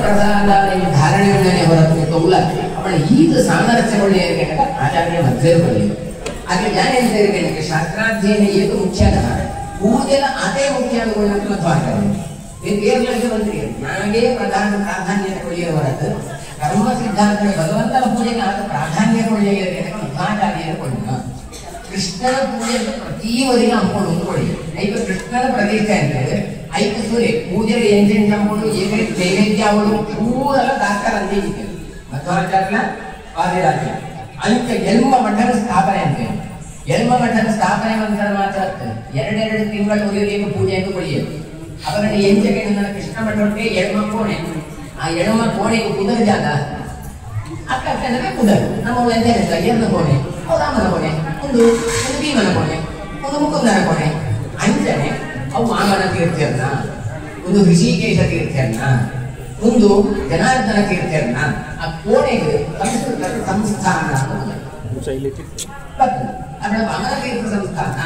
ಪ್ರಧಾನ ಧಾರಣೆಗಳನ್ನೇ ಹೊರತು ತೋಲ ಅವಳ ಈದು ಸಾಮರಸ್ಯಗೊಳ್ಳಿಯ ಆಚಾರ್ಯ ಮಧ್ಯದಲ್ಲಿ ಹಾಗೆ ಜ್ಞಾನೇಂದ್ರ ಸೇರಿಕೆ ಶಾಸ್ತ್ರಾಧ್ಯಯನ ಏತು ಮುಖ್ಯನ ಪೂಜೆನ ಅದೇ ಮುಖ್ಯ ಅಂದ್ಕೊಳ್ಳೋದು ಮತ್ತು ಆಚಾರ್ಯ ಕೇರಳಕ್ಕೆ ಬಂದ್ರಿ ನನಗೆ ಪ್ರಧಾನ ಪ್ರಾಧಾನ್ಯತೆ ಕೊಡಿಯ ಹೊರತು ಕರ್ಮ ಸಿದ್ಧಾಂತ ಭಗವಂತನ ಪೂಜೆಗೆ ಆದ ಪ್ರಾಧಾನ್ಯ ಕೊಡಿಯ ಮಧ್ವಾಚಾರ್ಯರ ಕೊಡಿನ ಕೃಷ್ಣನ ಪೂಜೆ ಪ್ರತಿವರಿಗೆ ಅಂಕೊಂಡು ಕೊಡಿ ಐದು ಕೃಷ್ಣನ ಪ್ರತಿಷ್ಠೆ ಅಂತೇಳಿ ಐದು ಸೂರ್ಯ ಪೂಜೆ ಎಂಜಿನ್ ಅಂಬೋದು ಏಕೈಕ ನೈವೇದ್ಯ ಅವಳು ಪೂರೆಲ್ಲ ದಾಖಲ ಅಂದಿದ್ದೆ ಮಧ್ವಾಚಾರ್ಯ ವಾದಿರಾಜ ಅಂಚ ಎಲ್ಮ ಮಠದ ಸ್ಥಾಪನೆ ಅಂತೇಳಿ ಎಲ್ಮ ಮಠದ ಸ್ಥಾಪನೆ ನಂತರ ಮಾತ್ರ ಎರಡೆರಡು ತಿಂಗಳು ಉಳಿಯಬೇಕು ಪೂಜೆಯನ್ನು ಕೊಡಿಯೋದು ಅವರಲ್ಲಿ ಎಂಜಗೆ ನನ್ನ ಕೃಷ್ಣ ಮಠಕ್ಕೆ ಎಳ್ಮ ಕೋಣೆ ಆ ಎಳ್ಮ ಕೋಣೆಗೆ ಕುದರ ಜಾಗ ಅಕ್ಕನೇ ಕುದರು ನಮ್ಮ ಎಂತ ಎರ್ನ ಕೋಣೆ ರಾಮನ ಕೋಣೆ ಒಂದು ಭೀಮನ ಕೋಣೆ ಒಂದು ಮುಕುಂದನ ಕೋಣೆ ಅಂಚನೆ ಅವು ವಾಮನ ತೀರ್ಥರನ್ನ ಒಂದು ಋಷಿಕೇಶ ತೀರ್ಥರನ್ನ ಒಂದು ಜನಾರ್ದನ ತೀರ್ಥರನ್ನ ಆ ಕೋಣೆಗೆ ಸಂಸ್ಕೃತ ಸಂಸ್ಥಾನ ಅವರ ವಾಮನ ತೀರ್ಥ ಸಂಸ್ಥಾನ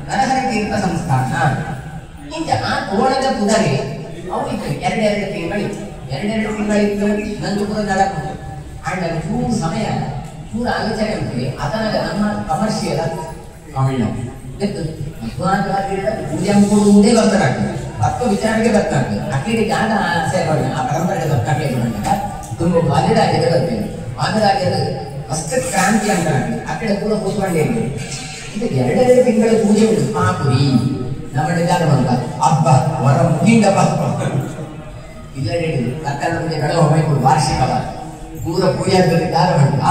ನರಹರ ತೀರ್ಥ ಸಂಸ್ಥಾನ ಇಂಚ ಆ ಕೋಣದ ಕುದರೆ ಅವು ಎರಡೆರಡು ತಿಂಗಳಿತ್ತು ನಂದು ಕೂಡ ನಡಕು ಅಂಡ್ ಚೂರು ಸಮಯ ಚೂರು ಆಲೋಚನೆ ಉಂಟು ಅದನ್ನ ನಮ್ಮ ಕಮರ್ಷಿಯಲ್ ಪೂಜೆ ಮುಂದೆ ಬರ್ತಾರಾಗ್ತದೆ ತತ್ವ ವಿಚಾರಕ್ಕೆ ಬರ್ತಾಗ್ತದೆ ಅಕ್ಕಿ ಜಾಗ ಸೇರ್ಪಡೆ ಆ ಪರಂಪರೆಗೆ ಬರ್ತಾಗ ತುಂಬ ವಾದಿರಾಜರು ಬರ್ತೇನೆ ವಾದಿರಾಜರು ಫಸ್ಟ್ ಕ್ರಾಂತಿ ಅಂತ ಆ ಕಡೆ ಕೂಡ ಕೂತ್ಕೊಂಡೇ ಇದಕ್ಕೆ ಎರಡೆರಡು ತಿಂಗಳ ಪೂಜೆ ಉಂಟು ಪಾಪುರಿ ನಮ್ಮ ಜಾಗ ಬಂದ ಹಬ್ಬ ಹೊರ ಮುಗಿಂದಪ್ಪ ಇಲ್ಲ ಕರ್ಕಡ ಪೂಜೆ ಕಡೆ ಹೋಗ್ಬೇಕು ವಾರ್ಷಿಕವ ಪೂರ ಪೂಜೆ ಜಾಗ ಬಂದ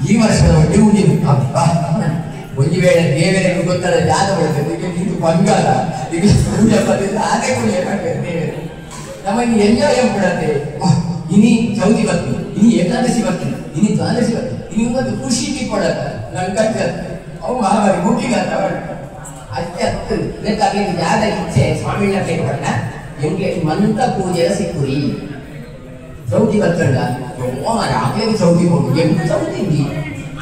ಈ ವರ್ಷದ ಡ್ಯೂಟಿ ಹಬ್ಬ ಒಂದು ವೇಳೆ ದೇವರಿಗೆ ಗೊತ್ತಾದ ಜಾಗ ಬರ್ತದೆ ಇದು ಬಂಗಾರ ಈಗ ಪೂಜೆ ಬಂದಿದ್ದು ಅದೇ ಪೂಜೆ ಮಾಡ್ಬೇಕು ದೇವರು ನಮಗೆ ಎಂಜಾಯ್ ಬಿಡತ್ತೆ ಇನಿ ಚೌತಿ ಬರ್ತದೆ ಇನಿ ಏಕಾದಶಿ ಬರ್ತದೆ ಇನಿ ದ್ವಾದಶಿ ಬರ್ತದೆ ಇನಿ ಒಂದು ಖುಷಿ ಕೊಡತ್ತ ನನ್ ಕಟ್ಟ ಅವು ಮಹಾಬಾರಿ ಮುಟ್ಟಿಗಾತ ಅತ್ಯಂತ ಬೇಕಾಗಿ ಯಾರ ಇಚ್ಛೆ ಸ್ವಾಮಿನ ಕೇಳ್ಕೊಂಡ ಎಂಗೆ ಮಂತ ಪೂಜೆಯ ಸಿಕ್ಕುರಿ ಚೌತಿ ಬರ್ತಂಡ ರಾತ್ರಿ ಚೌತಿ ಹೋಗಿ ಎಂಟು ಚೌತಿ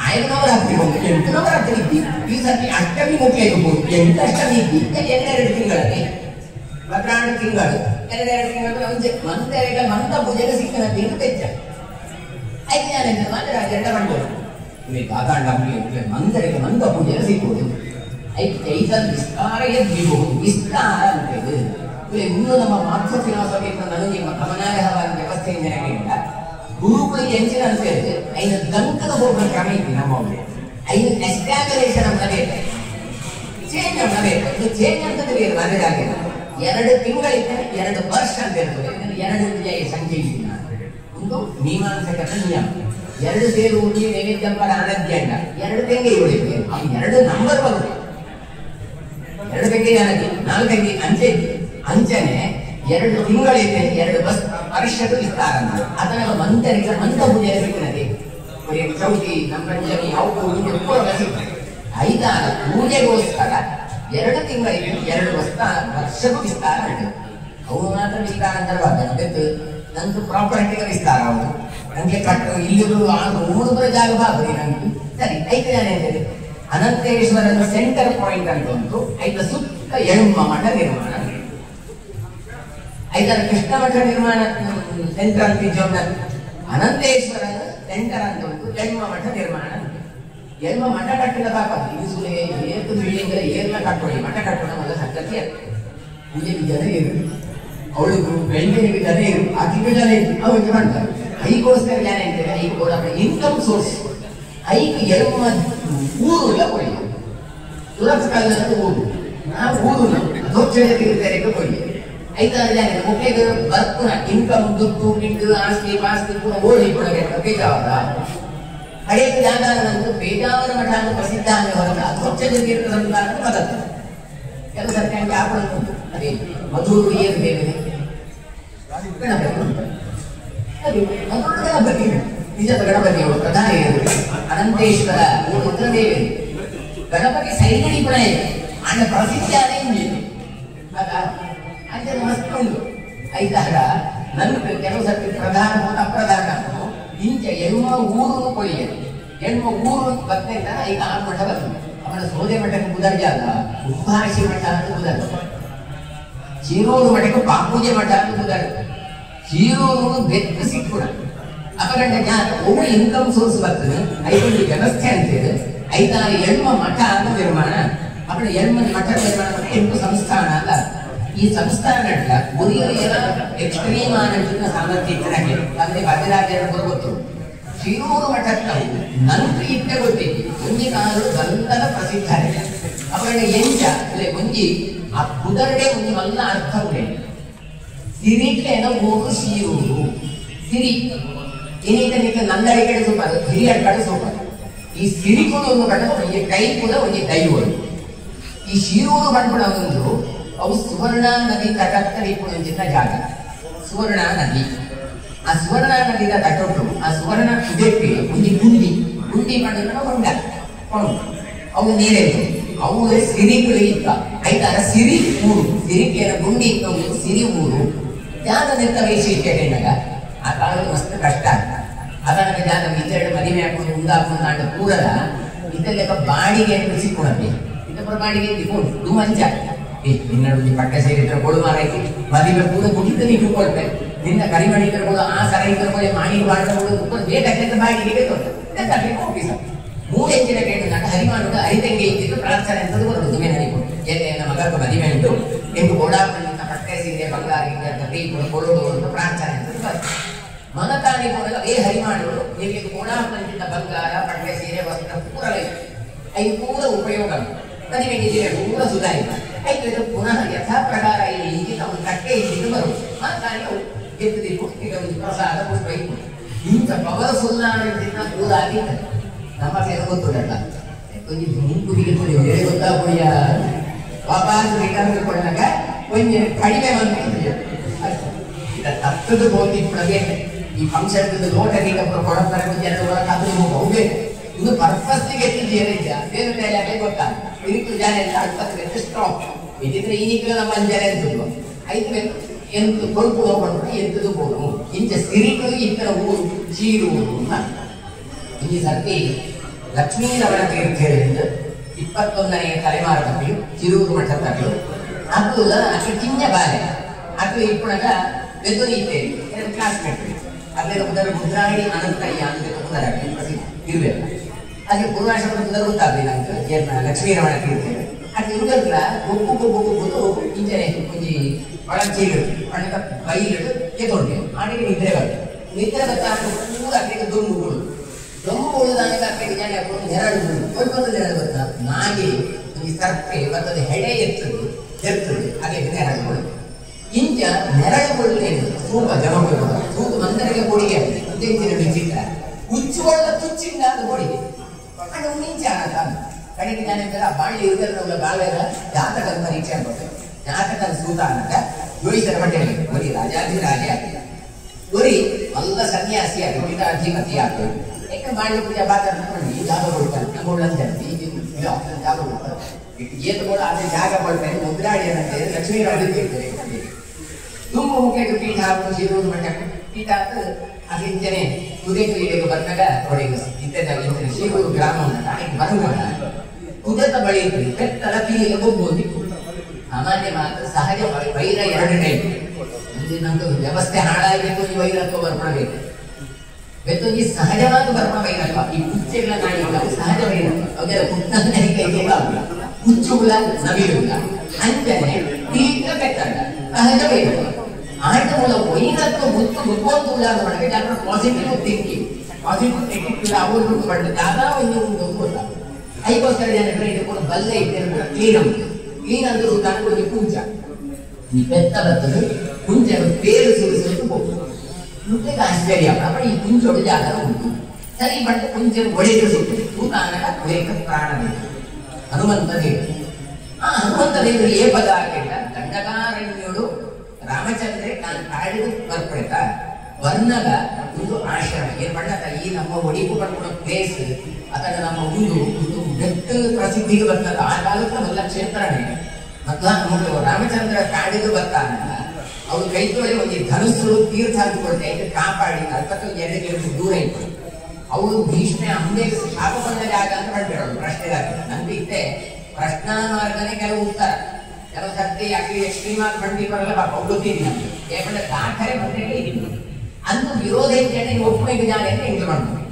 ಆಯ್ದನವರಾತ್ರಿ ಹೋಗಿ ಎಂಟು ನವರಾತ್ರಿ ಇದ್ದಿ ಈ ಸರ್ತಿ ಅಷ್ಟಮಿ ಮುಖ್ಯ ಇರ್ಬೋದು ಎಂಟು ಅಷ್ಟಮಿ ಇದ್ದಿ ಎರಡೆರಡು ತಿಂಗಳಲ್ಲಿ ಭದ್ರಾಣ ತಿಂಗಳು ಎರಡೆರಡು ತಿಂಗಳು ಮಂತ ಪೂಜೆಗೆ ಸಿಕ್ಕನ ತಿಂಗಳು ಬೆಚ್ಚ ಐದು ಜನ ಮಂದರಾಜ ಬಂದರು ಮಂದರಿಗೆ ಮಂತ ಪೂಜೆಗೆ ಸಿಕ್ಕೋದು ವಿಸ್ತಾರ ಎದ್ದಿಬಹುದು ವಿಸ್ತಾರ ಅಂತೇಳಿ ಇನ್ನು ನಮ್ಮ ಮಾತೃ ಫಿಲಾಸಫಿ ನನಗೆ ಗಮನಾರ್ಹವಾದ ವ್ಯವಸ್ಥೆಯಿಂದ ಗುರುಗಳಿಗೆ ಹೆಂಚಿನ ಅಂತ ಹೇಳಿದ್ರೆ ಐದು ದಂಕದ ಹೋಗುವ ಕ್ರಮ ಇತ್ತು ನಮ್ಮವ್ರಿಗೆ ಐದು ಎಸ್ಟಾಬ್ಲೇಷನ್ ಅಂತ ಬೇಕು ಚೇಂಜ್ ಅಂತ ಬೇಕು ಇದು ಚೇಂಜ್ ಅಂತಂದ್ರೆ ಬೇರೆ ಮನೆಯಾಗಿಲ್ಲ 2 ತಿಂಗಳಿಂದ 2 ವರ್ಷ ಅಂತ ಇರ್ತದೆ 2 ವಿಜಯ ಸಂಖ್ಯೆ ಇಲ್ಲ ಒಂದು ಮೀಮಾಂಸಕರ ನಿಯಮ 2 ಸೇರು ನೈವೇದ್ಯ ಪರ ಅನದ್ಯಂಡ 2 ತೆಂಗೆ ಇವಳಿಗೆ ಅದು 2 ನಂಬರ್ ಬರುತ್ತೆ 2 ತೆಂಗೆ ನನಗೆ 4 ತೆಂಗೆ ಅಂಚನೆ 2 ತಿಂಗಳಿಂದ 2 ವರ್ಷದ ವಿಸ್ತಾರ ಅದನ್ನ ಮಂತರಿಗೆ ಮಂತ ಪೂಜೆ ಸಿಗ್ತದೆ ಚೌತಿ ನಂಬಂಜನಿ ಅವು ಐದಾರ ಪೂಜೆಗೋಸ್ಕರ 2 ತಿಂಗಳಿಗೆ 2 ವರ್ಷದ ವಿಸ್ತಾರ ಉಂಟು ಅವು ಮಾತ್ರ ವಿಸ್ತಾರ ಅಂತ ನಂದು ಪ್ರಾಪರ್ಟಿಗೆ ವಿಸ್ತಾರ ಅವರು ನನಗೆ ಕಟ್ಟು ಇಲ್ಲಿಗೂ ಆಗ 3 ಜಾಗ ಬಾಬರಿ ನಂಗೆ ಸರಿ 5 ಜನ ಹೇಳಿದೆ ಅನಂತೇಶ್ವರದ ಸೆಂಟರ್ ಪಾಯಿಂಟ್ ಅಂತ ಉಂಟು 5 ಸುತ್ತ ಎಳುಮ ಮಠ ನಿರ್ಮಾಣ 5 ಕೃಷ್ಣ ಮಠ ನಿರ್ಮಾಣ ಸೆಂಟರ್ ಅಂತ ಅನಂತೇಶ್ವರದ ಸೆಂಟರ್ ಅಂತ ಉಂಟು ಎಳುಮ ಮಠ ನಿರ್ಮಾಣ ಎಳುಮ ಮಠ ಕಟ್ಟಿದ ಪಾಪ ಇಸುಲೆ ಏತು ಬಿಲ್ಡಿಂಗ್ ಏರ್ಲ ಕಟ್ಕೊಳ್ಳಿ ಮಠ ಕಟ್ಟೋಣ ಮೊದಲ ಸಂಗತಿ ಪೂಜೆಗೆ ಜನ ಇರು ಅವಳಿಗೂ ಬೆಳ್ಳಿಗೆ ಜನ ಇರು ಆಕೆಗೆ ಜನ ಇರು ಅವರಿಗೆ ಮಾಡ್ತಾರೆ ಐಗೋಸ್ಕರ ಜನ ಇರ್ತದೆ ಐಗೋಡ ಇನ್ಕಮ್ ಸೋರ್ಸ್ ಐದು ಎಳುಮ ಊರುಲ್ಲ ಕೊಡಿ ಸುರಕ್ಷಕಾಲ ಊರು ನಾವು ಊರು ದೋಚನೆ ತೀರ್ಥರಿಗೆ ಕೊಡಿ 5 ಜನ ಮುಖ್ಯ ಬರ್ಪುನ ಇನ್ಕಮ್ ದುಡ್ಡು ಗಿಡ್ಡು ಆಸ್ತಿ ಪಾಸ್ತಿ ಕೂಡ ಓಡಿ ಕೊಡಬೇಕು ಬೇಜಾವರ ಹಳೆಯ ಜಾಗದಂತೂ ಬೇಜಾವರ ಮಠ ಅಂತ ಪ್ರಸಿದ್ಧ ಅಂದ್ರೆ ಹೊರಟ ದೋಚನೆ ತೀರ್ಥ ಸಂಸ್ಥಾನ ಬದಲು ಕೆಲವು ಸರ್ಕಾರ ಆಪಣೆ ಅದೇ ಮಧುರು ಏನು ಬೇರೆ ಗಣಪತಿ ನಿಜದ ಗಣಪತಿ ಅವರು ಪ್ರಧಾನ ಅನಂತೇಶ್ವರ ರುದ್ರದೇವಿ ಗಣಪತಿ ಸೈಗಡಿ ಕೂಡ ಇದೆ ಆಗ ಪ್ರಸಿದ್ಧ ಅದೇ ಅದೇ ಮಸ್ತ್ ಉಂಟು ಐದಾರ ನನ್ನ ಕೆಲವು ಸರ್ತಿ ಪ್ರಧಾನ ಅಪ್ರಧಾನ ಇಂಚ ಎನ್ನುವ ಊರು ಕೊಳಿಯದು ಎನ್ನುವ ಊರು ಬರ್ತೈತ 5-6 ಮಠ ಬರ್ತದೆ ಅವನ ಸೋದೆ ಮಠಕ್ಕೆ ಕುದರ್ಜ ಅಲ್ಲ ಉದ್ಭಾಷಿ ಮಠ ಅಂತ ಕುದರ್ಜ ಚೀರೋಡು ಮಠಕ್ಕೆ ಬಾಪೂಜಿ ಮಠ ಅಂತ ಕುದರ್ಜ ಶೀರೂರು ಬೆತ್ತು ಸಿಕ್ಕುಡ ಅಪಗಂಡ ಜ್ಞಾನ ಒಬ್ಬ ಇನ್ಕಮ್ ಸೋರ್ಸ್ ಬರ್ತದೆ ಐದೊಂದು ವ್ಯವಸ್ಥೆ ಅಂತೇಳಿ ಐದಾರು ಎಣ್ಮ ಮಠ ಅಂತ ನಿರ್ಮಾಣ ಅಪಡ ಎಣ್ಮ ಮಠ ನಿರ್ಮಾಣ ಮಾಡಿ 8 ಸಂಸ್ಥಾನ ಅಲ್ಲ ಈ ಸಂಸ್ಥಾನಗಳ ಮುರಿಯರ ಎಕ್ಸ್ಟ್ರೀಮ್ ಆನಂದಿನ ಸಾಮರ್ಥ್ಯ ಇತ್ತರಾಗೆ ಅಂದ್ರೆ ಭದ್ರಾಜನ ಗೊತ್ತು ಶಿರೂರು ಮಠಕ್ಕೆ ನಂತರ ಇಟ್ಟೆ ಗೊತ್ತಿತ್ತು ಒಂಜಿ ಕಾಲು ಗಂಧದ ಪ್ರಸಿದ್ಧ ಅಪಗಂಡ ಎಂಚ ಅಲ್ಲೇ ಒಂಜಿ ಆ ಕುದರಡೆ ಒಂಜಿ ಮಲ್ಲ ಅರ್ಥ ಉಂಟೆ ಸಿರಿಕ್ಲೇನ ಮೂರು ಶೀರೂರು ಸಿರಿ ಇನ್ನಿತ ನಂದಡಿ ಕಡೆ ಸೂಪರ್ ಹಿರಿಯರ ಕಡೆ ಸೂಪರ್ ಈ ಸಿರಿಕುಡು ಒಂದು ಕಡೆ ಒಂಜಿ ಕೈ ಕೂಡ ಒಂಜಿ ದೈವರು ಈ ಶೀರೂರು ಬಂದ್ಬಿಡ ಒಂದು ಅವು ಸುವರ್ಣ ನದಿ ತಟಕ್ಕಲ್ಲಿ ಇಪ್ಪುವಂಚಿನ ಜಾಗ ಸುವರ್ಣ ನದಿ ಆ ಸುವರ್ಣ ನದಿದ ತಟೊಟ್ಟು ಆ ಸುವರ್ಣ ಕುದೆಪ್ಪಿ ಒಂಜಿ ಗುಂಡಿ ಮಾಡಿದ್ರೆ ಹೊಂಡ ಅವು ನೀರೇನು ಅವು ಸಿರಿಗಳು ಇತ್ತ ಐತಾರ ಸಿರಿ ಊರು ಸಿರಿಕೆಯ ಗುಂಡಿ ಇತ್ತ ಸಿರಿ ಊರು ಜಾಗ ನಿಂತ ವೈಶಿಷ್ಟ್ಯ ಏನಾಗ ಆ ಕಾಲದ ಮಸ್ತ್ ಕಷ್ಟ ಅದನ್ನ ಜಾಗ ಇತ್ತೆರಡು ಮದುವೆ ಹಾಕೊಂಡು ಉಂದಾಕೊಂಡು ಕೂಡಲ ಇದೆಲ್ಲ ಬಾಡಿಗೆ ಅಂತ ಸಿಕ್ಕೊಳತ್ತೆ ಇದರ ಬಾಡಿಗೆ ಇದು ಮಂಚ ನಿನ್ನ ಪಟ್ಟೆ ಸೇರಿದ್ರೆ ಕೊಡು ಮಾರೈತಿ ಮದುವೆ ಕೂಡ ಮುಗಿದ ನೀವು ಕೊಡ್ತೆ ನಿನ್ನ ಕರಿಮಣಿಕರು ಕೂಡ ಆ ಕರೈಕರು ಕೂಡ ಮಾಡಿ ಮಾಡ್ಕೊಂಡು ಬೇಕಾದ್ರೆ ಬಾಡಿಗೆ ಬೇಕು ಮೂರು ಹೆಚ್ಚಿನ ಕೇಳಿದ ಹರಿಮಾನುಡ ಹರಿತಂಗೆ ಇದ್ದಿದ್ದು ಪ್ರಾರ್ಥನೆ ಅಂತದ್ದು ಬರುವುದು ನೆನಪು ಎಲ್ಲ ಮಗ ಮದುವೆ ಉಂಟು ಎಂದು ಓಡಾಡಿನ ಪಟ್ಟೆ ಸೀರೆ ಬಂಗಾರ ಕೈ ಕೊಡೋದು ಅಂತ ಪ್ರಾರ್ಥನೆ ಅಂತದ್ದು ಬರ್ತದೆ ಮನತಾನಿ ಕೂಡ ಅದೇ ಹರಿಮಾನುಗಳು ನಿಮಗೆ ಓಡಾಡಿನ ಬಂಗಾರ ಪಟ್ಟೆ ಸೀರೆ ವಸ್ತ್ರ ಪೂರಲೇ ಐದು ಪೂರ ಉಪಯೋಗ ಮದುವೆಗೆ ಪೂರ ಸುಧಾರಿತ ಆಯ್ತು ಪುನಃ ಯಥಾ ಪ್ರಕಾರ ಇಲ್ಲಿ ನಾವು ಕಟ್ಟೆ ಇದ್ದು ಬರುವುದು ಮನತಾನಿ ಎತ್ತಿದ್ದು ಈಗ ಪ್ರಸಾದ ಪುಷ್ಪ ಇತ್ತು ಇಂಥ ಪವರ್ಫುಲ್ ಆಗಿದ್ದ ಕೂದಾಗಿದ್ದ ನಮ್ಮ ಸೇರು ಗೊತ್ತುಂಟಲ್ಲ ಮುಂಕುದಿಗೆ ಹೇಳಿ ಗೊತ್ತಾಗುಯ್ಯ ವಾಪಸ್ ಬೇಕಾದಾಗ ಕೊಂಚ ಕಡಿಮೆ ಬಂದ್ಬಿಟ್ಟಿದೆ ಇದ ತಪ್ಪದು ಬೋದಿಪ್ಪಬೇಕು ಈ ಫಂಕ್ಷನ್ ಲೋಟ ಈಗ ಕೊಡತಾರೆ ಹೋಗ್ಬೇಕು ಇದು ಪರ್ಪಸ್ಗೆ ಎತ್ತಿದ್ದೇನೆ ಬೇರೆ ಬೇರೆ ಗೊತ್ತಾ ಇರಿಕು ಜನ ಎಲ್ಲ ಅಲ್ಪತ್ತು ಸ್ಟಾಪ್ ಇದಿದ್ರೆ ಈಗಲೂ ನಮ್ಮ ಅಂಜನೆ ಅಂತಿದ್ವು ಐದು ಎಂತ ಕೊಡುಕು ಹೋಗ್ಬಂದ್ರೆ ಎಂತದು ಬೋದು ಇಂಚ ಸಿರಿಗಳು ಇತರ ಊರು ಚೀರೂರು ಈ ಸರ್ತಿ ಲಕ್ಷ್ಮೀರಮಣ ತೀರ್ಥರಿಂದ 21ನೇ ತಲೆಮಾರು ತಪ್ಪಿ ಚಿರೂರು ಮಠ ತಪ್ಪು ಅದು ಅಷ್ಟು ಚಿನ್ನ ಬಾಲೆ ಅದು ಇಪ್ಪಳಗ ಬೆದರಿ ಇದ್ದೇವೆ ಎರಡು ಕ್ಲಾಸ್ಮೇಟ್ ಅದೆಲ್ಲ ಉದರ ಮುದ್ರಾಡಿ ಅನಂತಯ್ಯ ಅಂತ ಉದರಾಗಿ ಇರಬೇಕು ಹಾಗೆ ಪೂರ್ವಾಶ್ರಮ ಉದರ ಗೊತ್ತಾಗಲಿಲ್ಲ ಅಂತ ಏನು ಲಕ್ಷ್ಮೀರಮಣ ತೀರ್ಥ ಅದು ಇರುಗಲ್ಲ ಒಬ್ಬೊಬ್ಬೊಬ್ಬೊಬ್ಬೊಬ್ಬರು ಇಂಜನೆ ಒಂಜಿ ಒಳಚೀರು ಒಳಗ ಬೈಲು ಎತ್ತೊಂಡೆ ಆಡಿಗೆ ನಿದ್ರೆ ಬರ್ತದೆ ನಿದ್ರೆ ಬರ್ತಾ ಪೂರ ಅಲ್ಲಿಗೆ ದುಂಬುಗಳು ದೊಂಬುಳುದಾನಕ ಅಲ್ಲಿಗೆ ಜನ ನೆರಳು ಒಂದು ನೆರಳು ಬರ್ತಾ ನಾಗಿ ಈ ಸರ್ಪೆ ಬರ್ತದೆ ಹೆಡೆ ಎರ್ತದೆ ಹಾಗೆ ನೆರಳುಗಳು ಇಂಚ ನೆರಳುಗೊಳ್ಳೇನು ಸೂಪ ಜಮಗಳು ಸೂಪ ಮಂದರಿಗೆ ಕೊಡಿಗೆ ಆಗಿದೆ ಉದ್ದೇಶಿನ ವಿಚಿತ್ರ ಉಚ್ಚುಗಳ ತುಚ್ಚಿಂದ ಅದು ಕೊಡಿಗೆ ಅದು ಮಿಂಚ ಕಡೆಗೆ ಜನ ಬಾಳಿ ಇರುವುದರ ಬಾಳೆರ ಜಾತಕದ ಪರೀಕ್ಷೆ ಆಗ್ಬೋದು ಜಾತಕದ ಸೂತ ಅನ್ನಕ ಜೋಡಿಸರ ಮಟ್ಟೆಯಲ್ಲಿ ಬರೀ ರಾಜಾಧಿರಾಜ ಆಗಿದೆ ಬರೀ ಎಲ್ಲ ಸನ್ಯಾಸಿ ಆಗಿ ಪೀಠಾಧಿಪತಿ ಆಗ್ತದೆ ಯಾಕೆ ಮಾಡಿ ಪೂಜೆ ಬಾತರ ಈ ಜಾಗ ಕೊಡ್ತಾರೆ ನಮ್ಮೊಳ್ಳಂತ ಜಾಗ ಕೊಡ್ತಾರೆ ಏತುಗಳು ಅದೇ ಜಾಗ ಕೊಡ್ತಾರೆ ಮುದ್ರಾಡಿ ಅನ್ನಂತೆ ಲಕ್ಷ್ಮೀರಾಡಿ ಕೇಳ್ತಾರೆ ತುಂಬ ಮುಖ್ಯ ಪೀಠ ಹಾಕು ಶಿರೂರು ಮಠ ಪೀಠ ಅದಿಂಚನೆ ಕುದುರೆ ಕ್ರೀಡೆಗೆ ಬಂದಾಗ ಹೊಡೆಯುವ ಇಂಥದ್ದಾಗಿ ಶಿರೂರು ಗ್ರಾಮ ಬರುವಾಗ ಕುದತ ಬಳಿ ಬೆತ್ತಲ ಕೀಲಿಗೆ ಹೋಗ್ಬೋದು ಸಾಮಾನ್ಯ ಮಾತ್ರ ಸಹಜ ವೈರ ಎರಡು ಟೈಪ್ ನಮ್ದು ವ್ಯವಸ್ಥೆ ಹಾಳಾಗಬೇಕು ಈ ವೈರತ್ವ ಬರ್ಕೊಳ್ಬೇಕು ಬೆತ್ತೊಂದು ಸಹಜವಾದ ಬರ್ಮ ವೈರತ್ವ ಈ ಕುಚ್ಚೆಗಳ ನಾಡಿಗಳ ಸಹಜ ವೈರತ್ವ ಅವರ ಪುಟ್ಟನಿಕೆಲ್ಲ ಕುಚ್ಚುಗಳ ನವಿರುಲ್ಲ ಅಂಚನೆ ತೀವ್ರ ಬೆತ್ತಲ್ಲ ಸಹಜ ವೈರತ್ವ ಆಟ ಮೂಲ ವೈರತ್ವ ಮುತ್ತು ಮುಪ್ಪೊಂದು ಮಾಡಿದ್ರೆ ಜನರು ಪಾಸಿಟಿವ್ ಥಿಂಕಿಂಗ್ ಅವರು ಪಡೆದ ದಾದಾ ಒಂದು ಗೊತ್ತ ಅದಕ್ಕೋಸ್ಕರ ಜನರು ಇದಕ್ಕೆ ಬಲ್ಲ ಇದ್ದೇನೆ ಕ್ಲೀನ್ ಅಂದ್ರೆ ತನಗೆ ಕುಂಚ ಈ ಬೆತ್ತ ಬರ್ತದೆ ಕುಂಚ ಬೇರು ಸುರಿಸಲಿಕ್ಕೆ ಹೋಗ್ತದೆ ಮುದ್ದೆಗೆ ಆಶ್ಚರ್ಯ ಅಪ್ಪ ಈ ಕುಂಚೊಡು ಜಾಗ ಉಂಟು ಸರಿ ಬಟ್ ಕುಂಚ ಒಡೆದು ಸುಟ್ಟು ತೂತಾನಕ ಒಡೆಕ ಪ್ರಾಣ ಬೇಕು ಹನುಮಂತ ದೇವರು ಆ ಹನುಮಂತ ದೇವರು ಏ ಪದ ಆಗಿಲ್ಲ ದಂಡಕಾರಣ್ಯೋಡು ರಾಮಚಂದ್ರ ನಾನು ಕಾಡಿದು ಬರ್ಪಡ್ತ ವರ್ಣಗ ಒಂದು ಆಶ್ರಮ ಏನ್ ಬಣ್ಣತ ಈ ನಮ್ಮ ಒಡಿಪು ಪಡ್ಕೊಳ್ಳೋ ಪ್ಲೇಸ್ ಅಥವಾ ನಮ್ಮ ಒಂದು ಬೆಟ್ಟ ಪ್ರಸಿದ್ಧಿಗೆ ಬರ್ತದ ಆ ಕಾಲಕ್ಕೆ ಎಲ್ಲ ಕ್ಷೇತ್ರನೇ ಮತ್ತು ನಮಗೆ ರಾಮಚಂದ್ರ ಕಾಡಿದು ಬರ್ತಾನಲ್ಲ ಅವ್ರು ಕೈ ತೊಳೆ ಒಂದು ಧನುಸ್ಸು ತೀರ್ಥ ಹಾಕಿಕೊಳ್ತಾ ಇದ್ರೆ ಕಾಪಾಡಿ 42 ಕಿಲೋಮೀಟರ್ ದೂರ ಇತ್ತು ಅವರು ಭೀಷ್ಮ ಅಂಬೆಗೆ ಶಾಪ ಬಂದ ಜಾಗ ಅಂತ ಮಾಡ್ಬಿಡೋದು ಪ್ರಶ್ನೆಗಾಗಿ ನಂಗೆ ಇತ್ತೆ ಪ್ರಶ್ನಾ ಮಾರ್ಗನೇ ಕೆಲವು ಉತ್ತರ ಕೆಲವು ಸರ್ತಿ ಯಾಕೆ ಎಕ್ಸ್ಟ್ರೀಮ್ ಆಗಿ ಬಂದಿ ಬರಲ್ಲ ಪಾಪ ಗೊತ್ತಿದೆ ನಮ್ಗೆ ఏమంటే దాఖరే ಬಂದ್ರೆ అందు విరోధం ఏంటంటే ఒప్పుకునే జ్ఞానం అంటే ఇంట్లో ఉంటుంది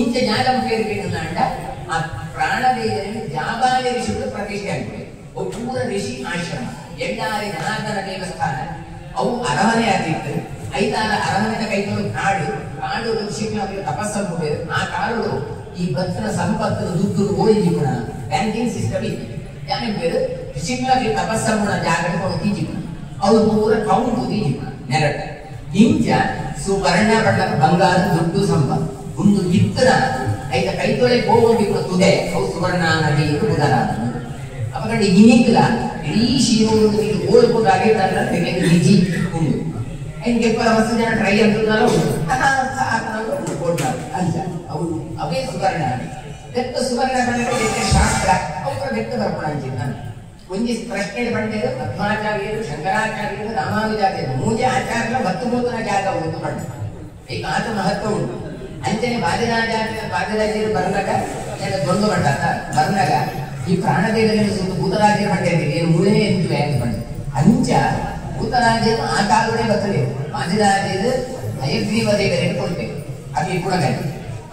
ఇంత జ్ఞానం పేరుకేంటంటే ఆ ಪ್ರಾಣದೇವರಿಗೆ ಜಾಬಾಲಿ ಋಷಿಗಳು ಪ್ರತಿಷ್ಠೆ ಆಗ್ತದೆ ಒಬ್ಬೂರ ಋಷಿ ಆಶ್ರಮ ಎಲ್ಲಾರಿ ಜನಾರ್ದನ ದೇವಸ್ಥಾನ ಅವು ಅರಮನೆ ಆಗಿತ್ತು ಐದಾರ ಅರಮನೆಯ ಕೈಗಳು ಕಾಡು ಋಷಿಗಳು ತಪಸ್ಸನ್ನು ಆ ಕಾಡು ಈ ಭಕ್ತರ ಸಂಪತ್ತು ದುಡ್ಡು ಓದಿಜಿಪುಣ ಬ್ಯಾಂಕಿಂಗ್ ಸಿಸ್ಟಮ್ ಇದೆ ಯಾಕೆ ಋಷಿಗಳಿಗೆ ತಪಸ್ಸನ್ನು ಜಾಗರಿಕೊಂಡು ತೀಜಿಪುಣ ಅವು ಪೂರ ಕೌಂಟು ತೀಜಿಪುಣ ನೆರಟ ಇಂಚ ಸುವರ್ಣ ಬಣ್ಣದ ಬಂಗಾರ ದುಡ್ಡು ಸಂಪತ್ತು ಒಂದು ಇತ್ತರ ಐತ ಕೈತೊಳೆ ಹೋಗೋದಿಲ್ಲ ತುದೆ ಅವು ಸುವರ್ಣ ನದಿ ಉದರ ಅಪಕಂಡು ಇನ್ನಿಕ್ಕಲ ಇಡೀ ಶೀನೂರು ನೀರು ಓಡ್ಕೊಂಡಾಗೆ ತಂದ್ರೆ ನಿಜಿ ಉಂಡು ಐನ್ಗೆ ಮಸ್ತು ಜನ ಟ್ರೈ ಅಂటున్నారు ಕೊಡ್ತಾರೆ ಅಂತ ಅವು ಅವೇ ಸುವರ್ಣ ಬೆತ್ತ ಸುವರ್ಣ ಬಂದರೆ ಶಾಸ್ತ್ರ ಅವ್ರ ಬೆತ್ತ ಬರ್ಪಣ ಅಂಚಿದ್ದ ಒಂಜಿ ಪ್ರಶ್ನೆ ಬಂದಿದ್ದು ಮಧ್ವಾಚಾರ್ಯರು ಶಂಕರಾಚಾರ್ಯರು ರಾಮಾನುಜಾಚಾರ್ಯರು ಮೂಜೆ ಆಚಾರ್ಯರ 19ನೇ ಜಾಗ ಒಂದು ಪಡ್ಡ ಈಗ ಆತ ಮಹತ್ವ ಉಂಟು ಅಂಚನೆ ಬಾಜರಾಜರು ಬರ್ನಾಗ ದೊಂದು ಬಂಡಾತ ಬರ್ನಾಗ ಈ ಪ್ರಾಣದೇವರಿಗೆ ಸುತ್ತ ಭೂತರಾಜರು ಬಂದಿದ್ದೀರಿ ಏನು ಮೂರನೇ ಎಂಟು ಅಂತ ಬಂದ ಅಂಚ ಭೂತರಾಜರು ಆ ಕಾಲವೇ ಬರ್ತದೆ ಬಾಜರಾಜರು ಹಯಗ್ರೀವ ದೇವರಿಗೆ ಕೊಡ್ತೇವೆ ಅದು ಕೂಡ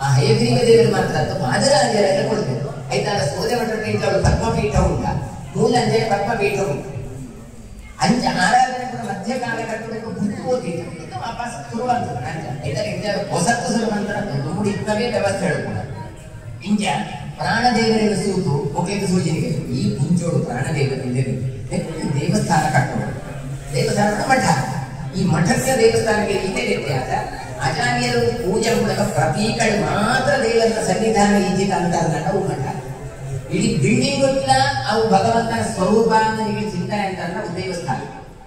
ಆ ಹಯಗ್ರೀವ ದೇವರು ಮಾತ್ರ ಬಾಜರಾಜರಿಗೆ ಕೊಡ್ತೇವೆ ಐತಾರ ಸೋದೆ ಮಠಕ್ಕೆ ಅವಳು ಪದ್ಮಪೀಠ ಉಂಟ ಮೂಲ ಅಂಜನೆ ಪದ್ಮಪೀಠ ಉಂಟು ಅಂಚ ಆರಾಧನೆ ಕೂಡ ಮಧ್ಯ ಕಾಲಘಟ್ಟಕ್ಕೆ ಬುದ್ಧಿಬೋದಿತ್ತು ವಾಪಸ್ ಶುರುವಾಗ್ತದೆ ಹೊಸತ್ತು ಶುರುವಂತರ ಮೂಡಿತ್ತವೇ ವ್ಯವಸ್ಥೆ ಹೇಳ್ಕೊಂಡು ಇಂಚ ಪ್ರಾಣದೇವರಿಗೆ ಸೂತು ಮುಖ್ಯಕ್ಕೆ ಸೂಚನೆಗೆ ಈ ಮುಂಚೋಡು ಪ್ರಾಣದೇವರಿಗೆ ದೇವಸ್ಥಾನ ಕಟ್ಟೋದು ದೇವಸ್ಥಾನ ಮಠ ಈ ಮಠಕ್ಕೆ ದೇವಸ್ಥಾನಕ್ಕೆ ಇದೇ ವ್ಯತ್ಯಾಸ ಆಚಾರ್ಯರು ಪೂಜೆ ಮೂಲಕ ಪ್ರತೀಕಗಳು ಮಾತ್ರ ದೇವರ ಸನ್ನಿಧಾನ ಈಜಿತ ಅಂತಾರೆ ಅವು ಮಠ ಇಡೀ ಬಿಲ್ಡಿಂಗ್ ಇಲ್ಲ ಅವು ಭಗವಂತನ ಸ್ವರೂಪ ನನಗೆ ಚಿಂತನೆ ಅಂತ ದೇವಸ್ಥಾನ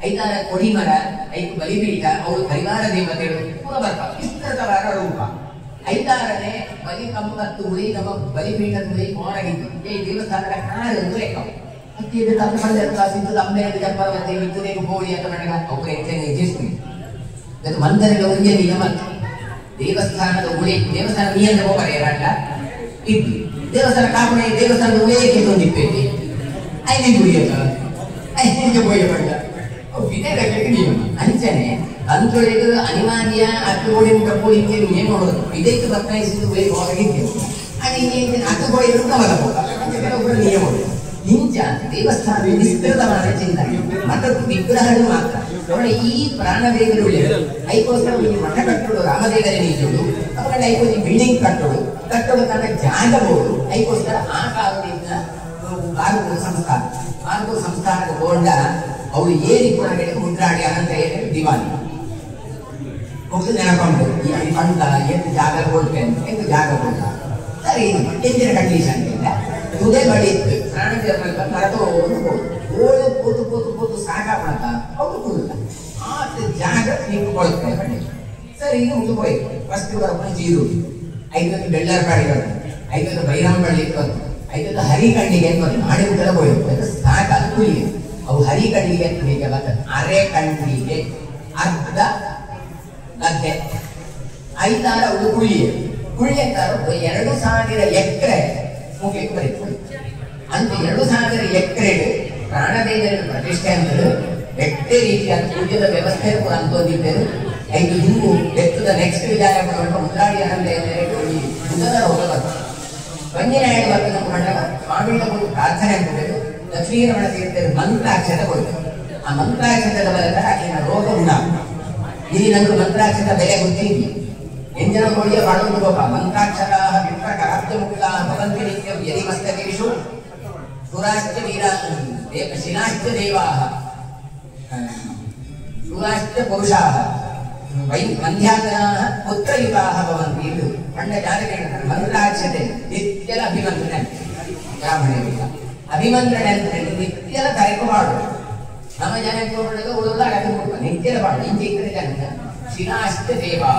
ಐದಾರ ಕೊಡಿಮರ ಐದು ಬಲಿಪೀಠ ಅವರು ಪರಿವಾರ ದೇವತೆಗಳು ಪೂರ ಬರ್ತಾರೆ ವಿಸ್ತೃತವಾದ ರೂಪ ಐದಾರನೇ ಬಲಿ ಕಂಬತ್ತು ಉಳಿ ನಮ್ಮ ಬಲಿಪೀಠದ ಉಳಿ ಕೋಣಗಿದ್ದು ಈ ದೇವಸ್ಥಾನದ ಕಾರು ಲೆಕ್ಕ ಅಕ್ಕಿಯಲ್ಲಿ ತಂದು ಬಂದ ಸಿದ್ದು ಅಮ್ಮೆ ಜಪ್ಪರವತ್ತೆ ವಿದ್ಯುನೇಕು ಬೋಳಿ ಅಂತ ಮಾಡಿದ ಅವ್ರ ಹೆಚ್ಚಿನ ಎಜಿಸ್ತೀನಿ ಅದು ಮಂದಿರದ ಒಂದೇ ನಿಯಮ ದೇವಸ್ಥಾನದ ಉಳಿ ದೇವಸ್ಥಾನ ನಿಯಂತ್ರ ಹೋಗರೆ ಏನಾಟ ಇದ್ದು ದೇವಸ್ಥಾನ ಕಾಪುಣೆ ದೇವಸ್ಥಾನದ ಉಳಿಯಕ್ಕೆ ತಂದಿಪ್ಪೇತಿ ಐದು ಉಳಿಯಲ್ಲ ಐದು ಬೋಯ ಪಡ್ಡ ಅಂಚನೆ ಅಂಚೊಳಗೆ ಅನಿವಾರ್ಯ ಅಕ್ಕಗೋಡಿ ಕಪ್ಪೋಡಿ ನಿಯಮ ನೋಡೋದು ಇದಕ್ಕೆ ಬದಲಾಯಿಸಿದ್ದು ಹೋಗಿದ್ದೇವೆ ಅಕ್ಕಗೋಡಿ ಕೆಲವೊಬ್ಬರು ನಿಯಮ ಇಂಚ ದೇವಸ್ಥಾನ ವಿಸ್ತೃತವಾದ ಚಿಂತನೆ ಮಠದ ವಿಗ್ರಹಗಳು ಮಾತ್ರ ನೋಡಿ ಈ ಪ್ರಾಣದೇವರು ಐಕೋಸ್ಕರ ಮಠ ಕಟ್ಟೋದು ರಾಮದೇವರೇ ನಿಂತು ಅವಾಗ ಐಕೋಸಿ ಬಿಲ್ಡಿಂಗ್ ಕಟ್ಟೋದು ತನ್ನ ಜಾಗ ಬೋದು ಐಕೋಸ್ಕರ ಆ ಕಾಲದಿಂದ ಬಾರ್ಗೂರು ಸಂಸ್ಥಾನದ ಗೋಂಡ ಅವರು ಏರಿ ಕೊಡಗಡೆ ಮುದ್ರಾಡಿ ಅನಂತ ದಿವಾನಿ ಮುಗಿದು ನೆನಕೊಂಡು ಈ ಪಂಡ ಎಷ್ಟು ಜಾಗ ಕೊಡ್ತೇನೆ ಎಷ್ಟು ಜಾಗ ಕೊಡ್ತ ಸರಿ ಎಂದಿನ ಕಂಡೀಷನ್ ಇಲ್ಲ ತುದೆ ಬಳಿ ಇತ್ತು ಪ್ರಾಣದೇವರ ಮರತೋದು ಓಡು ಕೂತು ಸಾಕಾಪಣತ ಅವರು ಕೊಡುತ್ತ ಆ ಜಾಗ ನೀವು ಕೊಡುತ್ತೆ ಸರಿ ಇದು ಮುಗಿದೋಯ್ತು ಫಸ್ಟ್ ಬರ್ಕೊಂಡು ಜೀರು 5 ಬೆಳ್ಳರ ಪಾಡಿಗಳು 5 ಬೈರಾಮ ಬಳ್ಳಿ ಇತ್ತು 5 ಹರಿಕಂಡಿಗೆ ಮಾಡಿ ಬಿಟ್ಟರೆ ಹೋಯ್ತು ಸಾಕಾದ ಕೂಲಿಗೆ ಅವು ಹರಿಕಂಡಿಗೆ ಅಂತ ಬರ್ತದೆ ಅರೆ ಕಂಡಿಗೆ ಅರ್ಧ ಗದ್ದೆ ಐದಾರ ಅವಳು ಕುಳ್ಳಿ ಅಂತಾರ 2000 ಎಕರೆ ಮುಗಿಯಕ್ಕೆ ಬರೀತಾರೆ ಅಂತ 2000 ಎಕರೆಗೆ ಪ್ರಾಣದೇವರ ಪ್ರತಿಷ್ಠೆ ಅಂದರೆ ವ್ಯಕ್ತಿ ರೀತಿಯಾದ ಪೂಜೆದ ವ್ಯವಸ್ಥೆ ಕೂಡ ಅಂತೋದಿದ್ದೇನೆ 5 ಹಿಂಗು ಬೆತ್ತದ ನೆಕ್ಸ್ಟ್ ವಿಚಾರ ಮುಂದಾಡಿ ಅನಂತ ಮುಂದದ ರೋಗ ಬರ್ತದೆ ವಂಜನಾಯಕ ಬರ್ತದೆ ಮಂಡಲ ಸ್ವಾಮಿಗಳ ಒಂದು ಪ್ರಾರ್ಥನೆ ಅಂತಬೇಕು ಲಕ್ಷ್ಮೀರಮಣ ತೀರ್ಥರು ಮಂತ್ರಾಕ್ಷತೆ ಕೊಡ್ತಾರೆ ಆ ಮಂತ್ರಾಕ್ಷತದ ಬಲದ ಆಕೆಯ ರೋಗ ಉಂಟಾಗ ಇಲ್ಲಿ ನಂಗೆ ಮಂತ್ರಾಕ್ಷತ ಬೆಲೆ ಗೊತ್ತಿದ್ವಿ ಎಂಜನ ಕೋಳಿಯ ಬಾಳುವುದು ಗೋಪ ಮಂತ್ರಾಕ್ಷರ ವಿಪ್ರಕಾಬ್ಜ ಮುಕ್ತ ಭವಂತಿ ನಿತ್ಯಂ ಯದಿ ಮಸ್ತಕೇಶು ಸುರಾಶ್ಚ ವೀರ ಶಿಲಾಶ್ಚ ದೇವಾ ಶೂರಾಶ್ಚ ಪುರುಷಾ ವಂದ್ಯಾತನಾ ಪುತ್ರಯುತಾ ಭವಂತಿ ಇದು ಪಂಡ ಜಾರಿಗೆ ಮಂತ್ರಾಕ್ಷತೆ ನಿತ್ಯದ ಅಭಿಮಂತ್ರಣೆ ಬ್ರಾಹ್ಮಣರಿಗೆ ಅಭಿಮಂತ್ರಣೆ ಅಂತ ನಿತ್ಯದ ಕಾರ್ಯಕ್ರಮ ಮಾಡುದು ನಮ್ಮ ಜನಕ್ಕೆ ಹೋಗೋದು ಉಳಿದಾಗ ನಿತ್ಯದ ಮಾಡುದು ಇಂಚೆ ಇತರೆ ಜನ ಶಿಲಾಶ್ಚ ದೇವಾ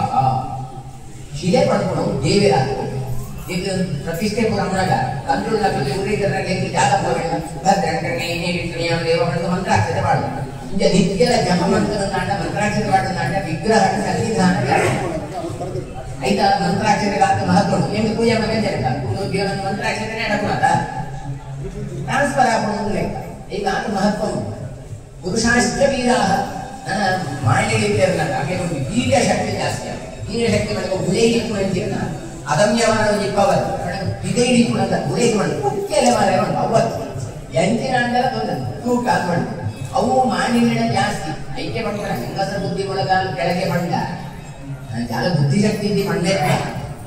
ಶಿಲೆ ಪಡ್ಕೊಂಡು ದೇವರ ಇದು ಪ್ರತಿಷ್ಠೆ ಪುರಮನಾಗ ಕಂಟ್ರೋಲ್ ಜಾಗ ದೇವ ಮಂತ್ರಾಕ್ಷತೆ ಮಾಡುದು ಇಂಚ ನಿತ್ಯದ ಜಪ ಮಂತ್ರ ನಾಟ ಮಂತ್ರಾಕ್ಷತೆ ಮಾಡುದು ನಾಟ ವಿಗ್ರಹ ಸನ್ನಿಧಾನ ಐತಾ ಮಂತ್ರಾಕ್ಷತೆಗಾತ ಮಹತ್ವ ಎಂದು ಪೂಜೆ ಮನೆ ಮಂತ್ರಾಕ್ಷತೆ ಅಡಕುಣದ ಟ್ರಾನ್ಸ್ಫರ್ ಆಗೋದು ಲೆಕ್ಕ ಈಗ ಆತ ಮಹತ್ವ ಪುರುಷಾಶ್ಚ ವೀರಾ ಮಾಡಲಿಕ್ಕೆ ಹಾಗೆ ಒಂದು ವೀರ್ಯ ಶಕ್ತಿ ಜಾಸ್ತಿ ಆಗುತ್ತೆ. ವೀರ್ಯ ಶಕ್ತಿ ಮಾಡಿದ ಗುಲೇಡಿ ಕೂಡ ಅಂತಿಲ್ಲ ಅದಮ್ಯವಾದ ಒಂದು ಪವರ್ ಇದೇಡಿ ಕೂಡ ಅಂತ ಗುಲೇಡಿ ಮಾಡಿ ಮುಖ್ಯ ಮಾರ ಉಂಟು ಅವತ್ತು ಎಂಚಿನ ಅಂಡಲ ತೂಕ ಅದು ಮಾಡಿ ಅವು ಮಾನಿನ ಜಾಸ್ತಿ ಐಕ್ಯ ಮಾಡ್ತಾರೆ. ಹೆಂಗಸರ ಬುದ್ಧಿ ಒಳಗ ಕೆಳಗೆ ಮಂಡ ಜಾಲ ಬುದ್ಧಿಶಕ್ತಿ ಇದ್ದಿ ಮಂಡೆ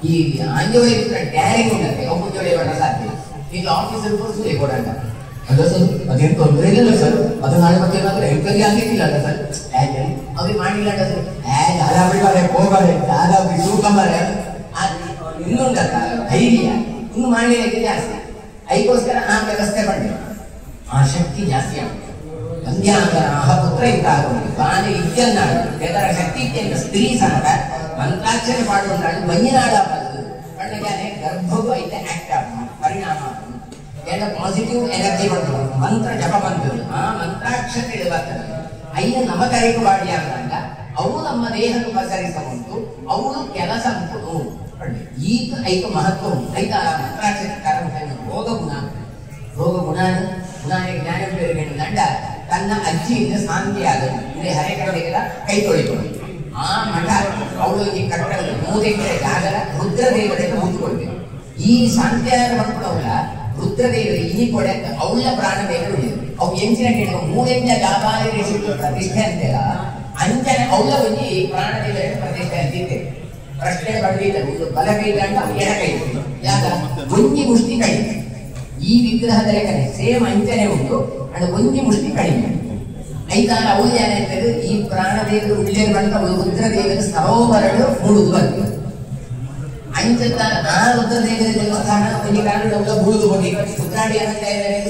ಈ ಆಂಜೋಳಿ ಡ್ಯಾರಿಂಗ್ ಉಂಟೆ ಅವು ಜೋಳಿ ಬಣ್ಣ ಸಾಧ್ಯ. ಈಗ ಆಫೀಸರ್ ಕೂಡ ಸುಲಿ ಕೊಡಂಡ ಅದ ಸರ್ ಅದೇನು ತೊಂದರೆ ಇಲ್ಲ ಸರ್, ಅದು ನಾಳೆ ಮತ್ತೆ ಏನಾದ್ರೆ ಎಂಕ್ವೈರಿ ಆಗ್ಲಿಕ್ಕಿಲ್ಲ ಅಲ್ಲ ಸರ್, ಅವ್ರಿಗೆ ಮಾಡಿಲ್ಲ ಸರ್ ಹೋಗಾರೆ ಯಾವ್ದಾವ್ದು ಸೂಕಂಬಾರೆ ಇನ್ನೊಂದಲ್ಲ ಧೈರ್ಯ ಇನ್ನು ಮಾಡಲಿಕ್ಕೆ ಜಾಸ್ತಿ ಅದಕ್ಕೋಸ್ಕರ ಆ ವ್ಯವಸ್ಥೆ ಮಾಡಿ ಆ ಶಕ್ತಿ ಜಾಸ್ತಿ ಆಗುತ್ತೆ. ಸಂಧ್ಯಾಂಗರ ಪುತ್ರ ಇದ್ದಾಗಲಿ ಬಾನೆ ಇತ್ಯನ್ನಾಡು ಇದರ ಶಕ್ತಿ ಇತ್ಯಂತ ಸ್ತ್ರೀ ಸಹ ಮಂತ್ರಾಕ್ಷರ ಮಾಡುವಂತಾಳು ಮೈನಾಡ ಕಣ್ಣಿಗೆ ಗರ್ಭವು ಐತೆ ಆಕ್ಟ್ ಆಗ ಪರಿಣಾಮ ಎಲ್ಲ ಪಾಸಿಟಿವ್ ಎನರ್ಜಿ ಬಂತು ಮಂತ್ರ ಜಪ ಬಂತು ಆ ಮಂತ್ರಾಕ್ಷತೆ ಬರ್ತದೆ ಅಯ್ಯ ನಮ್ಮ ಕರೆಗೆ ಬಾಡಿ ಅಂದಾಗ ಅವು ನಮ್ಮ ದೇಹಕ್ಕೆ ಪಸರಿಸಬಹುದು ಅವಳು ಕೆಲಸ ಅಂತು ಈಗ ಐದು ಮಹತ್ವ ಐತ ಮಂತ್ರಾಕ್ಷತೆ ಕಾರಣ ರೋಗ ಗುಣ ಜ್ಞಾನ ದಂಡ ತನ್ನ ಅಜ್ಜಿಯಿಂದ ಶಾಂತಿಯಾದ ಇಲ್ಲಿ ಹರೆಕರಡಿಗೆಲ್ಲ ಕೈ ತೊಳಿಕೊಂಡು ಆ ಮಠ ಅವಳು ಈ ಕಟ್ಟಡದ 3 ಎಕರೆ ಜಾಗದ ರುದ್ರದೇವರಿಗೆ ಕೂತ್ಕೊಳ್ಬೇಕು. ಈ ಶಾಂತಿಯಾದ ಮಕ್ಕಳವಳ ರುದ್ರದೇವರಿಗೆ ಈ ಕೊಡೆ ಅವಳ ಪ್ರಾಣದೇವರು ಅವು ಎಂಚಿನ ಕೇಳಿದ 3 ಎಕರೆ ಜಾಬಾರಿ ಪ್ರತಿಷ್ಠೆ ಅಂತೆಲ್ಲ ಅಂಚನೆ ಅವಳ ಒಂದು ಪ್ರಾಣದೇವರಿಗೆ ಪ್ರತಿಷ್ಠೆ ಅಂತಿದ್ದೆ. ಪ್ರಶ್ನೆ ಬಂದಿದ್ದ ಒಂದು ಬಲಗೈ ದಂಡ ಎಡಗೈ ಯಾಕ ಒಂಜಿ ಮುಷ್ಟಿ ಕಡಿಮೆ ಈ ವಿಗ್ರಹದ ಲೆಕ್ಕನೆ ಸೇಮ್ ಅಂಚನೆ ಉಂಟು ಅದು ಒಂಜಿ ಮುಷ್ಟಿ ಕಡಿಮೆ ಐದಾರು ಅವಳು ಏನಾಯ್ತದೆ ಈ ಪ್ರಾಣದೇವರು ಉಳ್ಳೇರು ಬಂದ ರುದ್ರದೇವರ ಸರೋವರಗಳು ಮೂಡುದು ಬಂತು ಅಂಚದ ಆ ರುದ್ರದೇವರ ದೇವಸ್ಥಾನ ಒಂದು ಕಾರಣ ಬೂದು ಹೋಗಿ ಉದ್ರಾಡಿ ಅಂತ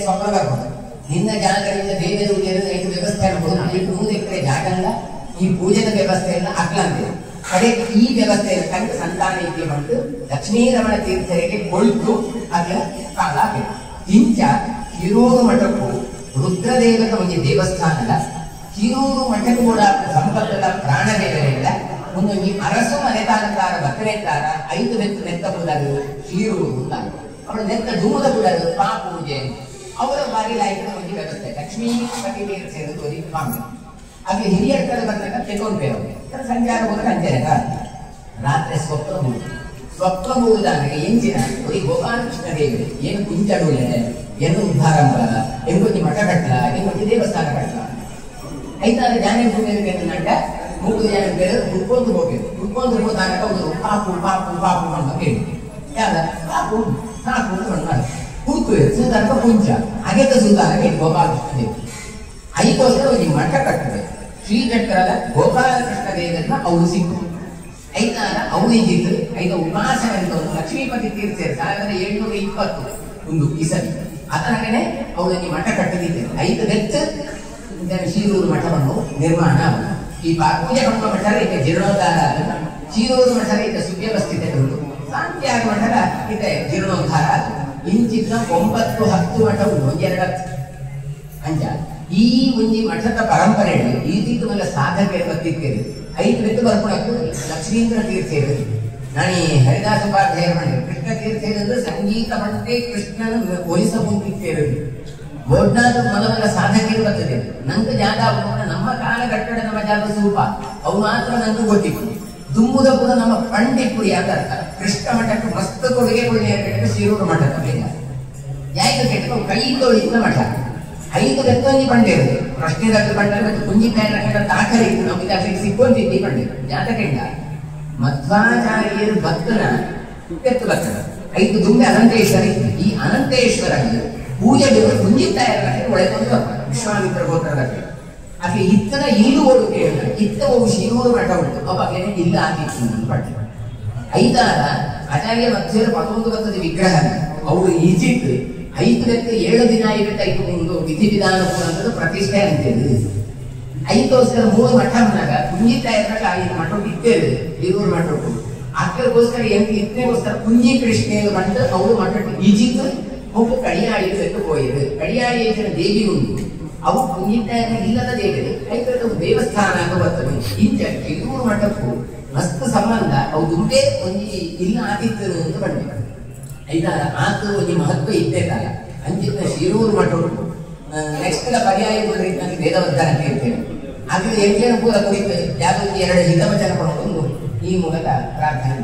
ಸ್ವಪ್ನ ಬರ್ಬೋದು ನಿನ್ನ ಜಾಗಗಳಿಂದ ದೇವರ ಉಳ್ಳೇರು ವ್ಯವಸ್ಥೆ ಅನ್ಬೋದು ಅಲ್ಲಿ 3 ಎಕರೆ ಜಾಗ ಅಲ್ಲ ಈ ಪೂಜೆದ ವ್ಯವಸ್ಥೆ ಎಲ್ಲ ಅಕ್ಲಂತೆ ಕಡೆ ಈ ವ್ಯವಸ್ಥೆ ಕಂಡು ಸಂತಾನ ಇದ್ದೆ ಬಂದು ಲಕ್ಷ್ಮೀರಮಣ ತೀರ್ಥರಿಗೆ ಕೊಳ್ತು ಅದರ ಕಾಲ ಇಂಚ ಹಿರೂರು ಮಠಕ್ಕೂ ರುದ್ರದೇವರ ಒಂದು ದೇವಸ್ಥಾನದ ಹಿರೂರು ಮಠಕ್ಕೂ ಕೂಡ ಸಂಪತ್ತದ ಪ್ರಾಣದೇವರಿಂದ ಒಂದು ಈ ಅರಸು ಮನೆತಾನಕಾರ ಬತ್ತನೆತ್ತಾರ 5 ನೆತ್ತ ಬುಡರು ಹಿರೂರು ಅವಳ ನೆತ್ತ ಧೂಮದ ಬುಡರು ಪಾ ಪೂಜೆ ಅವರ ಬಾರಿ ಲಾಯ್ಕಿನ ಒಂದು ವ್ಯವಸ್ಥೆ ಲಕ್ಷ್ಮೀಪತಿ ಸೇರಿದು ಸ್ವಾಮಿ ಹಾಗೆ ಹಿರಿಯರ ಕಡೆ ಬಂದಾಗ ತೆಗೊಂಡ್ಬೇರು ಸಂಚಾರ ಹೋದ್ರೆ ಅಂಜನೆ ರಾತ್ರಿ ಸ್ವಪ್ನ ಮೂಡುದಾಗೆ ಎಂಚಿನ ಒಂದು ಗೋಪಾಲಕೃಷ್ಣ ದೇವರು ಏನು ಕುಂಚಡುಳ್ಳೆ ಏನು ಉದ್ಧಾರಂಭ ಎಂಗೊಂದು ಮಠ ಕಟ್ಟಲ ಎಂಗೊಂದು ದೇವಸ್ಥಾನ ಕಟ್ಟಲ ಐದಾರು ಜ್ಞಾನೇಂದ್ರ ನಂಡ 3 ಜನ ಬೇರೆ ಉಟ್ಕೊಂಡು ಹೋದಾಗ ಅವರು ಪಾಪು ಪಾಪು ಪಾಪು ಅಂತ ಹೇಳಿ ಯಾವ್ದ ಪಾಪು ಸಾಕು ಕೂತು ಸುಧಾರಕ ಕುಂಚ ಹಾಗೆ ಸುಧಾರಕ ಗೋಪಾಲಕೃಷ್ಣ ದೇವರು ಅದಕ್ಕೋಸ್ಕರ ಒಂದು ಮಠ ಕಟ್ಟಬೇಕು. ಶ್ರೀಕಟ್ಟರದ ಗೋಪಾಲಕೃಷ್ಣ ದೇವರನ್ನ ಅವರು ಸಿಕ್ಕು ಐದಾರ ಅವಳಿಗಿದ್ದು 5 ಉಪಾಸಕರಿಂದ ಒಂದು ಲಕ್ಷ್ಮೀಪತಿ ತೀರ್ಥ 1720 ಒಂದು ಇಸವಿ ಅದರಾಗನೆ ಅವಳಿಗೆ ಮಠ ಕಟ್ಟದಿದ್ದರು 5 ನೆತ್ತು ಶೀರೂರು ಮಠವನ್ನು ನಿರ್ಮಾಣ ಈ ಪೂಜೆ ಮಾಡುವ ಮಠ ಈಗ ಜೀರ್ಣೋದ್ಧಾರ ಶೀರೂರು ಮಠ ಈಗ ಸುವ್ಯವಸ್ಥಿತ ಉಂಟು ಶಾಂತಿಯಾಗ ಮಠದ ಇದೆ ಜೀರ್ಣೋದ್ಧಾರ ಇಂಚಿನ 9-10 ಮಠ ಉಂಟು 2 ಅಂಚ ಈ ಒಂದು ಮಠದ ಪರಂಪರೆ ಈ ರೀತಿ ಮೇಲೆ ಸಾಧಕರು ಬರ್ತಿದ್ದೇವೆ 5 ನೆತ್ತು ಬರ್ಕೊಳಕ್ಕೂ ಲಕ್ಷ್ಮೀಂದ್ರ ತೀರ್ಥ ಇರೋದು ನಾನು ಹರಿದಾಸ ಉಪಾಧ್ಯಾಯ ಮಾಡಿ ಕೃಷ್ಣ ತೀರ್ಥ ಅಂದ್ರೆ ಸಂಗೀತ ಮಂಟೆ ಕೃಷ್ಣನ ಒಲಿಸಬಹುದಿದ್ದೇವೆ ಬೋಡ್ನಾದ ಮೊದಲ ಸಾಧಕರು ಬರ್ತದೆ ನಂಗೆ ಜಾಗ ನಮ್ಮ ಕಾಲಘಟ್ಟದ ನಮ್ಮ ಜಾಗ ಸ್ವಲ್ಪ ಅವು ಮಾತ್ರ ನಂಗೆ ಗೊತ್ತಿತ್ತು ದುಂಬುದ ಕೂಡ ನಮ್ಮ ಪಂಡಿತರು ಯಾಕಂತ ಕೃಷ್ಣ ಮಠಕ್ಕೆ ಮಸ್ತ್ ಕೊಡುಗೆ ಕೊಡುಗೆ ಶಿರೂರು ಮಠದ ಬೇಗ ಯಾಕೆ ಕೆಟ್ಟ ಕೈ ತೊಳಿದ ಮಠ 5 ನೆತ್ತೊಂದಿ ಪಂಡಿತರು ಪ್ರಶ್ನೆದಾಗ ಬಂಡ ಮತ್ತು ಕುಂಜಿಕಾಯ ದಾಖಲೆ ಇತ್ತು ನಾವು ಇದಕ್ಕೆ ಸಿಕ್ಕೊಂತಿದ್ದಿ ಪಂಡಿತರು ಜಾತಕಂಡ ಮಧ್ವಾಚಾರ್ಯರು ಭಕ್ತನ ಎತ್ತು ಭಕ್ತನ 5 ದುಂಬೆ ಅನಂತೇಶ್ವರ ಈ ಅನಂತೇಶ್ವರಲ್ಲಿ ಪೂಜೆ ದೇವರು ಕುಂಜಿತಾಯ ಒಳೆದೊಂದು ವಿಶ್ವಾಮಿತ್ರ ಗೋತ್ರದಲ್ಲಿ ಆಕೆ ಇತ್ತನ ಇಲ್ಲು ಓಡುತ್ತೆ ಇತ್ತ ಒಬ್ಬ ಶಿರೂರು ಮಠ ಉಂಟು ಅವಾಗೇನೆ ಇಲ್ಲ ಆಗಿತ್ತು ಪಟ್ಟ ಐದಾರ ಆಚಾರ್ಯ ಮಧ್ಯರು 11 ಬರ್ತದ ವಿಗ್ರಹ ಅವರು ಈಜಿಪ್ಟ್ 5 ನೆತ್ತು 7 ದಿನ ಇರುತ್ತಾಯ್ತು ಒಂದು ವಿಧಿವಿಧಾನ ಅನ್ನೋದು ಪ್ರತಿಷ್ಠೆ ಅಂತೇಳಿ 5 ವರ್ಷ 3 ಮಠ ಬಂದಾಗ ಕುಂಜಿತಾಯದಾಗ 5 ಮಠ ಇದ್ದೇವೆ ಹಿರೂರು ಮಠ ಅಕ್ಕಗೋಸ್ಕರ ಇತ್ತನೆಗೋಸ್ಕರ ಕುಂಜಿ ಕೃಷ್ಣೆಯನ್ನು ಬಂದು ಅವರು ಮಠ ಈಜಿಪ್ಟ್ ಒಬ್ಬ ಕಡಿಯಾಳಿ ಬೆಟ್ಟು ಹೋಯಿರು ಕಡಿಯಾಳಿ ಹೆಚ್ಚಿನ ದೇವಿ ಉಂಟು ಅವು ಕುಂಜಿತಾಯ ಇಲ್ಲದ ದೇವರು ಐದು ದೇವಸ್ಥಾನ ಅಂತ ಬರ್ತದೆ ಇಂಚ ಹಿರೂರು ಮಠಕ್ಕೂ ಮಸ್ತ್ ಸಂಬಂಧ ಅವು ದುಡ್ಡೇ ಒಂದು ಇಲ್ಲ ಆತಿತ್ತು ಅಂತ ಬಂದಿದೆ ಐದಾರ ಆತು ಒಂದು ಮಹತ್ವ ಇದ್ದೇತಲ್ಲ ಅಂಚಿನ ಶಿರೂರು ಮಠ ನೆಕ್ಸ್ಟ್ ಪರ್ಯಾಯ ವೇದವರ್ಧನ ಅಂತ ಹೇಳ್ತೇವೆ ಅದು ಎಂಟೇನು ಪೂರ ಕುರಿತು ಯಾವುದೋ ಎರಡು ಹಿತವಚನ ಕೊಡೋದು ಈ ಮೂಲಕ ಪ್ರಾರ್ಥನೆ.